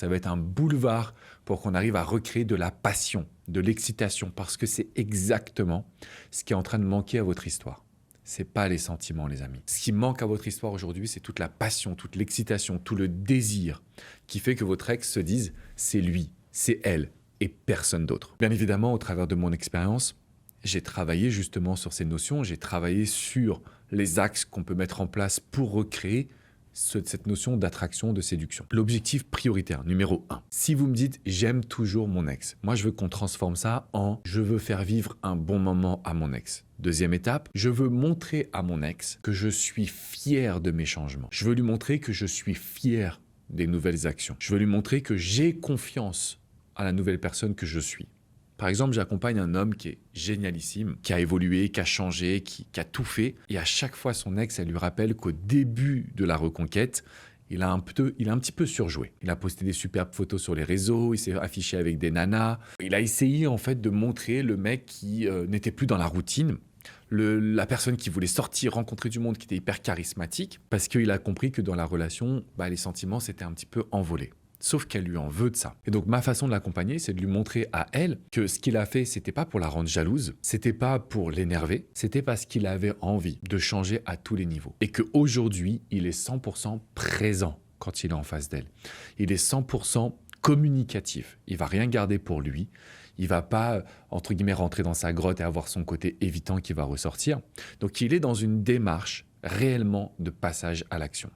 Ça va être un boulevard pour qu'on arrive à recréer de la passion, de l'excitation, parce que c'est exactement ce qui est en train de manquer à votre histoire. C'est pas les sentiments, les amis. Ce qui manque à votre histoire aujourd'hui, c'est toute la passion, toute l'excitation, tout le désir qui fait que votre ex se dise « c'est lui, c'est elle et personne d'autre ». Bien évidemment, au travers de mon expérience, j'ai travaillé justement sur ces notions, j'ai travaillé sur les axes qu'on peut mettre en place pour recréer cette notion d'attraction, de séduction. L'objectif prioritaire, numéro 1. Si vous me dites « j'aime toujours mon ex », moi je veux qu'on transforme ça en « je veux faire vivre un bon moment à mon ex ». Deuxième étape, je veux montrer à mon ex que je suis fier de mes changements. Je veux lui montrer que je suis fier des nouvelles actions. Je veux lui montrer que j'ai confiance à la nouvelle personne que je suis. Par exemple, j'accompagne un homme qui est génialissime, qui a évolué, qui a changé, qui a tout fait. Et à chaque fois, son ex, elle lui rappelle qu'au début de la reconquête, il a un petit peu surjoué. Il a posté des superbes photos sur les réseaux, il s'est affiché avec des nanas. Il a essayé en fait de montrer le mec qui n'était plus dans la routine, la personne qui voulait sortir, rencontrer du monde, qui était hyper charismatique, parce qu'il a compris que dans la relation, les sentiments s'étaient un petit peu envolés. Sauf qu'elle lui en veut de ça. Et donc ma façon de l'accompagner, c'est de lui montrer à elle que ce qu'il a fait, c'était pas pour la rendre jalouse, c'était pas pour l'énerver, c'était parce qu'il avait envie de changer à tous les niveaux. Et qu'aujourd'hui, il est 100% présent quand il est en face d'elle. Il est 100% communicatif. Il va rien garder pour lui. Il va pas, entre guillemets, rentrer dans sa grotte et avoir son côté évitant qui va ressortir. Donc il est dans une démarche réellement de passage à l'action.